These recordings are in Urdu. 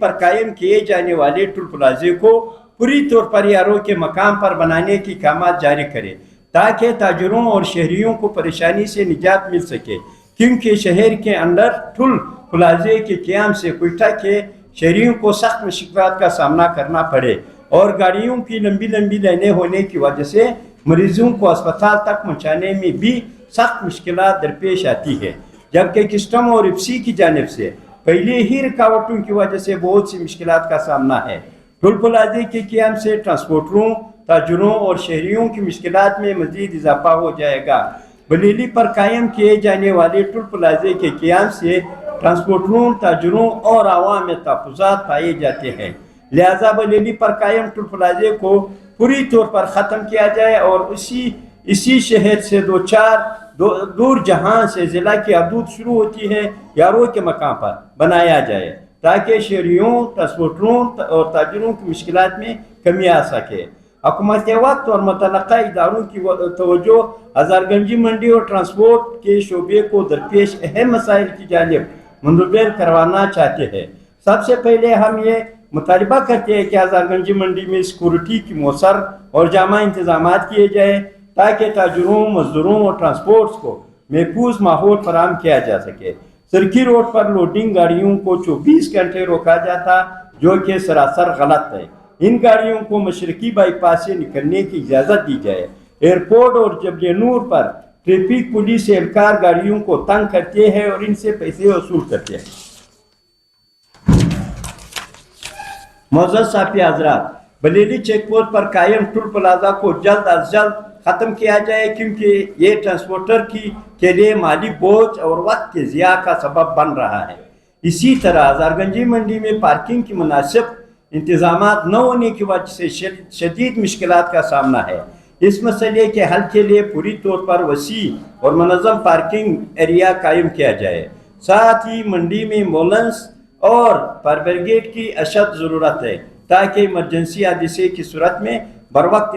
پر قائم کیے جانے والے ٹول پلازے کو پوری طور پر یاروں کے مقام پر بنانے کی اقدامات جاری کرے تاکہ تاجروں اور شہریوں کو پریشانی سے نجات مل سکے، کیونکہ شہر کے اندر ٹول پلازے کے قیام سے کوئٹہ کے شہریوں کو سخت مشکلات کا سامنا کرنا پڑے اور گاڑیوں کی لمبی لائنیں ہونے کی وجہ سے مریضوں کو اسپتال تک پہنچانے میں بھی سخت مشکلات درپیش آتی ہے، جبکہ کسٹم اور ایفسی کی جانب سے پہلے ہی رکاوٹوں کی وجہ سے بہت سی مشکلات کا سامنا ہے۔ ٹول پلازے کے قیام سے ٹرانسپورٹروں، تاجروں اور شہریوں کی مشکلات میں مزید اضافہ ہو جائے گا۔ بلیلی پر قائم کیے جانے والے ٹول پلازے کے قیام سے ٹرانسپورٹروں، تاجروں اور عوام میں تحفظات پائے جاتے ہیں، لہذا بلیلی پر قائم ٹول پلازے کو پوری طور پر ختم کیا جائے اور اسی شہر سے دور جہاں سے ضلع کی حدود شروع ہوتی ہے یاروں کے مقام پر بنایا جائے تاکہ شہریوں، ٹرانسپورٹروں اور تاجروں کی مشکلات میں کمی آ سکے۔ حکومت وقت اور متعلقہ اداروں کی توجہ ہزار گنجی منڈی اور ٹرانسپورٹ کے شعبے کو درپیش اہم مسائل کی جانب منتقل کروانا چاہتے ہیں۔ سب سے پہلے ہم یہ مطالبہ کرتے ہیں کہ ہزار گنجی منڈی میں سیکورٹی کی مؤثر اور جامع انتظامات کیے جائیں تاکہ تاجروں، مزدوروں اور ٹرانسپورٹس کو محفوظ ماحول فراہم کیا جا سکے۔ سرکی روڈ پر لوڈنگ گاڑیوں کو 24 گھنٹے روکا جاتا جو کہ سراسر غلط ہے۔ ان گاڑیوں کو مشرقی بائی پاس سے نکلنے کی اجازت دی جائے۔ ایئرپورٹ اور جبل نور پر ٹریفک پولیس اہلکار گاڑیوں کو تنگ کرتے ہیں اور ان سے پیسے وصول کرتے ہیں۔ معزز صحافی حضرات، بلیلی چیک پوسٹ پر قائم ٹول پلازہ کو جلد از جلد ختم کیا جائے کیونکہ یہ ٹرانسپورٹر کے لیے مالی بوجھ اور وقت کے ضیاع کا سبب بن رہا ہے۔ اسی طرح ہزار گنجی منڈی میں پارکنگ کی مناسب انتظامات نہ ہونے کی وجہ سے شدید مشکلات کا سامنا ہے۔ اس مسئلے کے حل کے لیے پوری طور پر وسیع اور منظم پارکنگ ایریا قائم کیا جائے۔ ساتھ ہی منڈی میں ایمبولینس اور فائر بریگیڈ کی اشد ضرورت ہے تاکہ ایمرجنسی حادثے کی صورت میں بروقت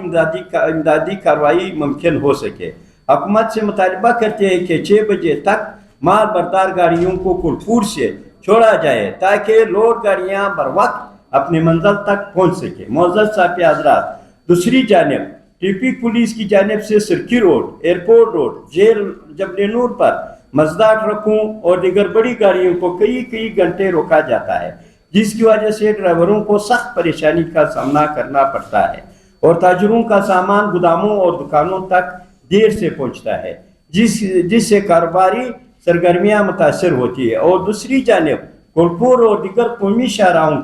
امدادی کارروائی ممکن ہو سکے۔ حکومت سے مطالبہ کرتے ہیں کہ 6 بجے تک مال بردار گاڑیوں کو کلپور سے چھوڑا جائے تاکہ لوڈ گاڑیاں بروقت اپنے منزل تک پہنچ سکے۔ معزز صحافی حضرات، دوسری جانب ٹریفک پولیس کی جانب سے سرکی روڈ، ایئرپورٹ روڈ، جیل جبل نور پر مزدار ٹرکوں اور دیگر بڑی گاڑیوں کو کئی گھنٹے روکا جاتا ہے، جس کی وجہ سے ڈرائیوروں کو سخت پریشانی کا سامنا کرنا پڑتا ہے اور تاجروں کا سامان گوداموں اور دکانوں تک دیر سے پہنچتا ہے، جس سے کاروباری سرگرمیاں متاثر ہوتی ہے۔ اور دوسری جانب کولپور اور دیگر قومی شاہراہوں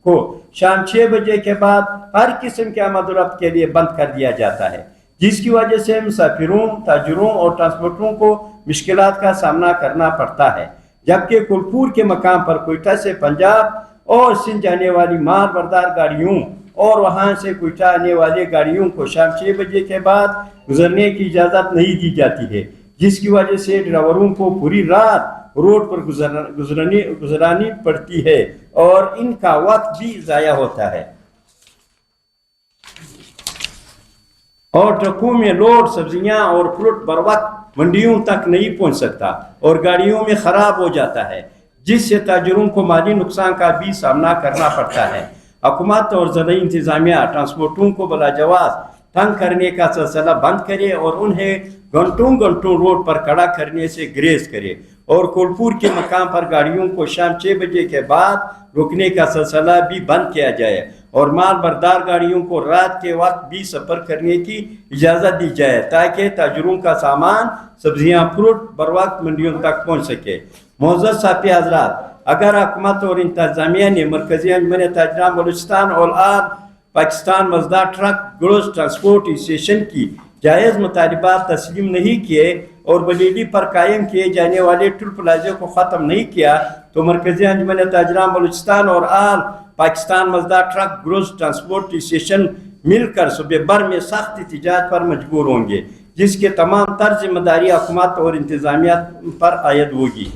کو شام 6 بجے کے بعد ہر قسم کے آمد و رفت کے لیے بند کر دیا جاتا ہے، جس کی وجہ سے مسافروں، تاجروں اور ٹرانسپورٹروں کو مشکلات کا سامنا کرنا پڑتا ہے، جبکہ کولپور کے مقام پر کوئٹہ سے پنجاب اور سندھ جانے والی مال بردار گاڑیوں اور وہاں سے کوئٹہ آنے والے گاڑیوں کو شام 6 بجے کے بعد گزرنے کی اجازت نہیں دی جاتی ہے، جس کی وجہ سے ڈرائیوروں کو پوری رات روڈ پر گزرانی پڑتی ہے اور ان کا وقت بھی ضائع ہوتا ہے۔ اور ٹرکوں میں لوڈ سبزیاں اور فروٹ بروقت منڈیوں تک نہیں پہنچ سکتا اور گاڑیوں میں خراب ہو جاتا ہے، جس سے تاجروں کو مالی نقصان کا بھی سامنا کرنا پڑتا ہے۔ حکومت اور ضلعی انتظامیہ ٹرانسپورٹروں کو بلا جواز تنگ کرنے کا سلسلہ بند کرے اور انہیں گھنٹوں روڈ پر کھڑا کرنے سے گریز کرے اور کولپور کے مقام پر گاڑیوں کو شام 6 بجے کے بعد روکنے کا سلسلہ بھی بند کیا جائے اور مال بردار گاڑیوں کو رات کے وقت بھی سفر کرنے کی اجازت دی جائے تاکہ تاجروں کا سامان، سبزیاں، فروٹ بروقت منڈیوں تک پہنچ سکے۔ معزز صحافی حضرات، اگر حکومت اور انتظامیہ نے مرکزی انجمن تاجران بلوچستان اور آل پاکستان مزدار ٹرک گڈز ٹرانسپورٹ ایسوسی کی جائز مطالبات تسلیم نہیں کیے اور بلیلی پر قائم کیے جانے والے ٹول پلازے کو ختم نہیں کیا تو مرکزی انجمن تاجران بلوچستان اور آل پاکستان مزدار ٹرک گڈز ٹرانسپورٹ ایسوسی مل کر صوبے بھر میں سخت احتجاج پر مجبور ہوں گے، جس کے تمام تر ذمہ داری حکومت اور انتظامیہ پر عائد ہوگی۔